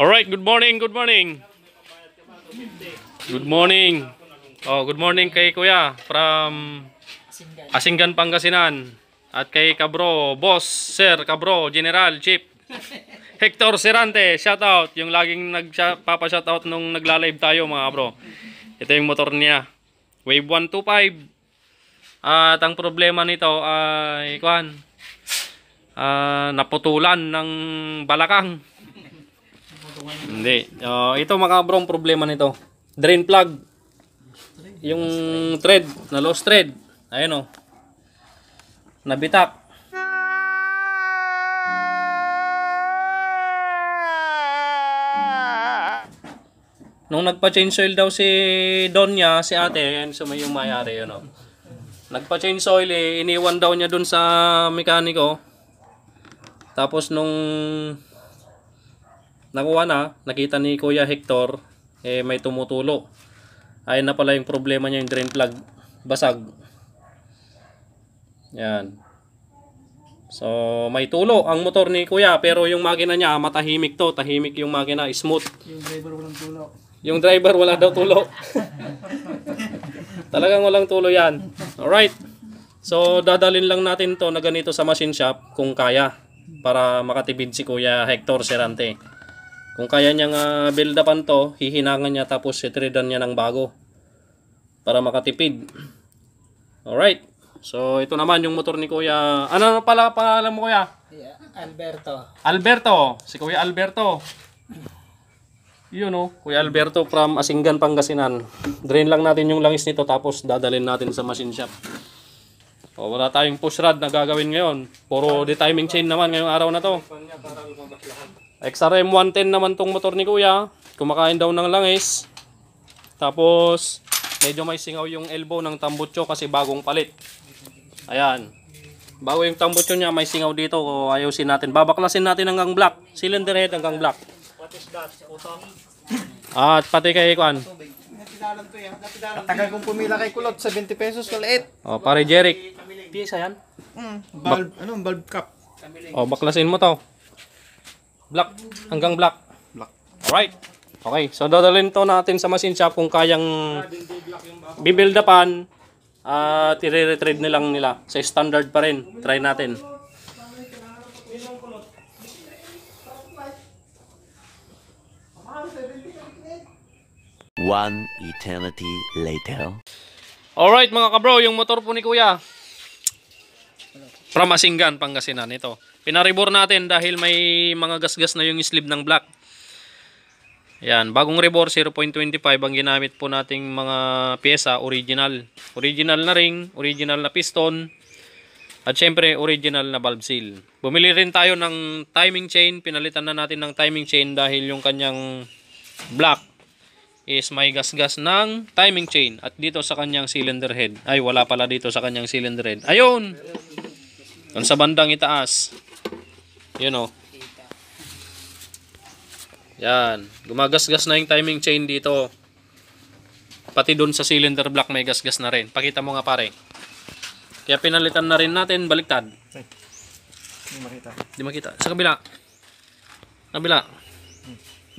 Alright, good morning, good morning. Good morning. Oh, good morning kay Kuya from Asinggan, Pangasinan. At kay Kabro, Boss, Sir Kabro, General, Chief Hector Serante, shout out. Yung laging nagpapa-shout out nung nagla-live tayo mga bro. Ito yung motor niya. Wave 125. At ang problema nito ay naputulan ng balakang. Hindi. Ito mga bro, ang problema nito. Drain plug. Yung thread, na lost thread. Ayun o. Nabitak. Nung nagpa-change oil daw si Donya, si ate, yan yung mayari yun o. Nagpa-change oil iniwan daw niya dun sa mekaniko. Tapos nung nakuha na, nakita ni Kuya Hector, may tumutulo. Ayun na pala yung problema niya, yung drain plug. Basag. Yan. So, may tulo ang motor ni Kuya, pero yung makina niya, matahimik to. Tahimik yung makina, smooth. Yung driver walang tulo. Yung driver wala daw tulo. Talagang walang tulo yan. Alright. So, dadalhin lang natin to na ganito sa machine shop kung kaya. Para makatipid si Kuya Hector Serante. Kung kaya niyang build upan to, hihinangan niya tapos itredan niya ng bago. Para makatipid. Alright. So, ito naman yung motor ni Kuya. Ano pala pangalan mo, Kuya? Yeah, Alberto. Alberto. Si Kuya Alberto. Yun o. Kuya Alberto from Asinggan, Pangasinan. Drain lang natin yung langis nito tapos dadalhin natin sa machine shop. O, wala tayong push rod na gagawin ngayon. Puro de-timing chain naman ngayong araw na to. XRM 110 naman tong motor ni Kuya. Kumakain daw ng langis. Tapos, medyo may singaw yung elbow ng tambutso kasi bagong palit. Ayan. Bago yung tambutso niya, may singaw dito. O, ayusin natin. Babaklasin natin hanggang black. Cylinder head hanggang black. What is that? Utong? At pati kay Kwan. Napidalan to yan. Tagal kong pumila kay Kulot. 70 pesos. Kulit. O, pare Jeric. Pisa yan? Valve, valve cap. O, baklasin mo to. Black. Hanggang black. Black. Alright. Okay. So, dadalhin to natin sa machine shop kung kayang bibuild upan. At i-retread nilang nila. Sa standard pa rin. Try natin. One eternity later. Alright mga kabro, yung motor po ni Kuya from Asinggan, Pangasinan. Ito. Pinaribor natin dahil may mga gasgas na yung sleeve ng black. Yan, bagong rebor 0.25 ang ginamit po nating mga pyesa original. Original na ring, original na piston, at syempre original na valve seal. Bumili rin tayo ng timing chain, pinalitan na natin ng timing chain dahil yung kanyang black is may gasgas ng timing chain. At dito sa kanyang cylinder head, ay wala pala dito sa kanyang cylinder head. Ayun! Doon sa bandang itaas. Yun o. Yan. Gumagasgas na yung timing chain dito. Pati doon sa cylinder block may gasgas na rin. Pakita mo nga pare. Kaya pinalitan na rin natin. Baliktad. Hindi makita. Hindi makita. Sa kabila. Kabila.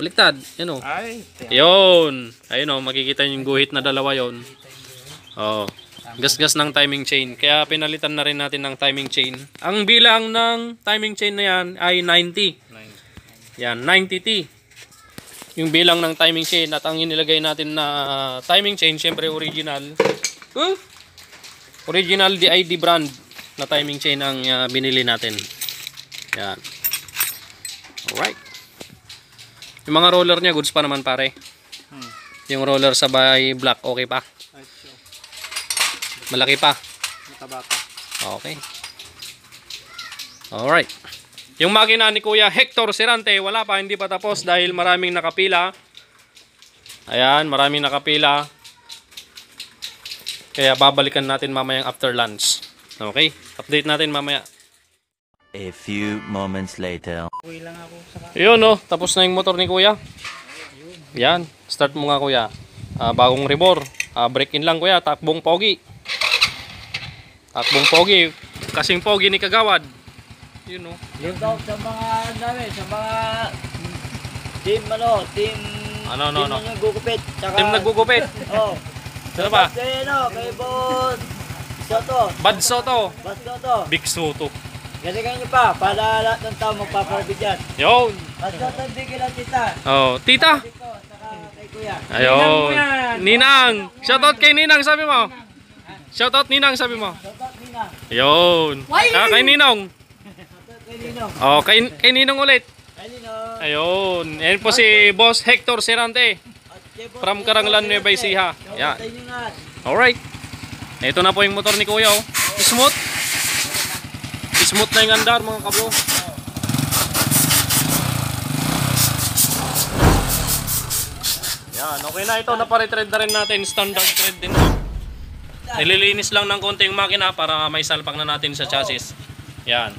Baliktad. Yan o. Ay. Yun. Ayun o. Makikita yung guhit na dalawa yun. Oo. Gasgas ng timing chain. Kaya pinalitan na rin natin ng timing chain. Ang bilang ng timing chain na yan ay 90. Yan. 90T. Yung bilang ng timing chain. At ang inilagay natin na timing chain, syempre original. Original DID brand na timing chain ang binili natin. Yan. Alright. Yung mga roller niya, goods pa naman pare. Yung roller sa bahay black, okay pa. Malaki pa. Matabata. Okay. Alright. Yung makina ni Kuya Hector Serante, wala pa, hindi pa tapos dahil maraming nakapila. Ayan, maraming nakapila. Kaya babalikan natin mamayang after lunch. Okay? Update natin mamaya. A few moments later. Uwi lang ako sa Yun no, tapos na yung motor ni Kuya. Yan, start mo nga Kuya. Bagong rebor. Break in lang Kuya, takbong pogi. Takbong pogi. Kasing pogi ni Kagawad. Yun no. Yung daw sa mga dami, sa mga Team Ano? naggugupit. Tsaka, Team naggugupit. Oo. Sino ba? Kay Boss Soto. Bad Soto. Boss Soto. Big Soto. Galingan nyo pa, para lahat ng tao magpaparabid yan. Yun. Boss Soto, bigyan lang tita. Oh, tita. Dito, saka kay kuya. Ayun. Ninang. Shoutout kay Ninang, sabi mo. Shoutout Ninang, sabi mo. Soto, Nina. Ayun. Kay Ninong. Soto, kay Nino. Oh, kay Ninong ulit. Kay Nino. Ayun. Ayan po si Boss Hector Serante. At kay Boss From Soto, Karanglan, kay Nueva Ecija. Soto. Yan. Sa inyo nga. Alright. Ito na po yung motor ni Kuya. Oh. Smooth. Smooth na yung andar mga kabro. Yan. Okay na ito. Napare-tread na rin natin. Standard tread din. Nililinis lang ng konti yung makina para may salpak na natin sa chassis. Yan.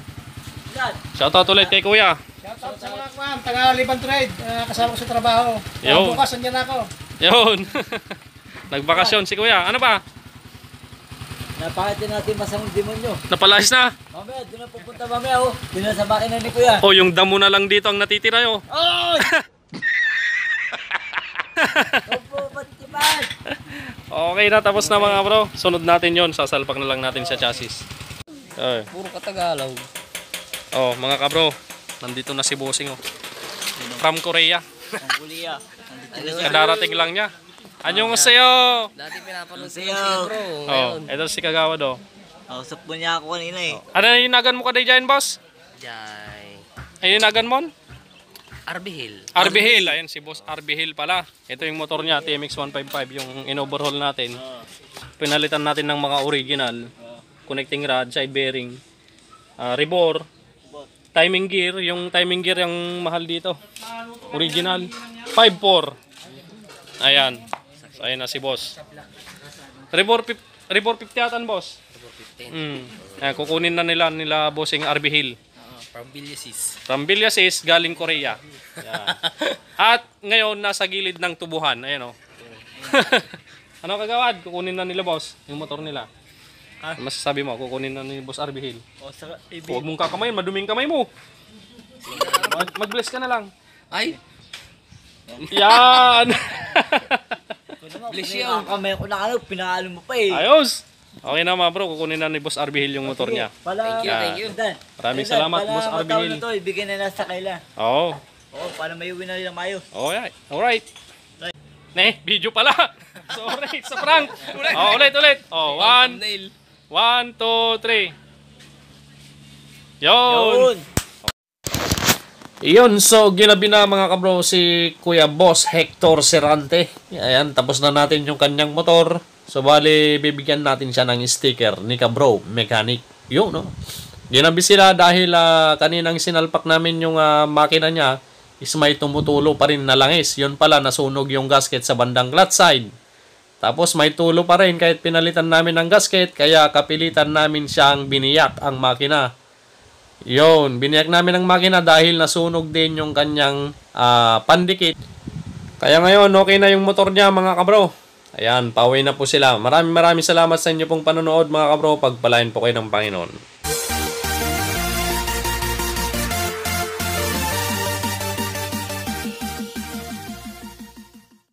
Yan. Shoutout ulit kay Kuya. Shoutout sa mga kwan, taga Liban Trade, kasama ko sa trabaho. Yo. Bukas, andyan ako. Yun. Nagbakasyon si Kuya. Ano ba? Napakita natin masamang demonyo. Napalayas na. Mamaya, doon na pupunta mamaya oh. Doon na sa makina ni kuya. Oh, yung damo na lang dito ang natitira yo. Oy! Opo, patipan! Okay na, tapos na mga bro. Sunod natin yon, sasalpak na lang natin sa chassis. Okay. Puro katagalaw. Oh, mga kabro, nandito na si Bossing oh. From Korea. Ang kuliya. Kadarating lang niya. Anyong sayo. Dati pinapanood siya bro. Oh, ito si Kagawad oh. Usap po niya ako kanina eh. Ano yung inagan mo ka dyan, boss? Jai. Ayun inagan mo? RB Hill. RB Hill, ayun si Boss RB Hill pala. Ito yung motor niya, TMX 155, yung in-overhaul natin. Pinalitan natin ng mga original. Connecting rod, side bearing, rebore, timing gear. Yung timing gear yung mahal dito. Original. 5.4. Ayan. So, ayun na si Boss. Rebore 50 atan, Boss. Ayan, kukunin na nila Bossing RB Hill. From Villasis. From Villasis, galing Korea. Yan. At ngayon, nasa gilid ng tubuhan. Ayan o. Ano Kagawad? Kukunin na nila, boss, yung motor nila. Masasabi mo, kukunin na ni Boss RB Hill. O, saka, Huwag mong kakamayin, maduming kamay mo. Mag-bless ka na lang. Ay! Yan! Bless you. Kamay ko na pinalo mo pa eh. Ayos! Okay na mga bro, kukunin na ni Boss RB Hill yung motor niya. Thank you. Maraming salamat, Boss RB Hill. Ito, ibigay na nasa kaila. Oo. Oo, para may uwi na rin ang mayo. Alright. Alright. Ne, video pala. Sorry, sa prank. Oh, ulit. Oh, 1, 2, 3. Yun. Iyon, so ginabi na mga kabro si Kuya Boss Hector Serante. Ayan, tapos na natin yung kanyang motor. So bali, bibigyan natin siya ng sticker ni Kabro Mechanic. Yun, no? Ginabi sila dahil kaninang sinalpak namin yung makina niya is may tumutulo pa rin na langis. Yun pala, nasunog yung gasket sa bandang clutch side. Tapos may tulo pa rin kahit pinalitan namin ng gasket, kaya kapilitan namin siyang biniyak ang makina. Yun, biniyak namin ang makina dahil nasunog din yung kanyang pandikit. Kaya ngayon, okay na yung motor niya mga kabro. Ayan, pauwi na po sila. Maraming salamat sa inyo pong panonood mga kabro. Pagpalain po kayo ng Panginoon.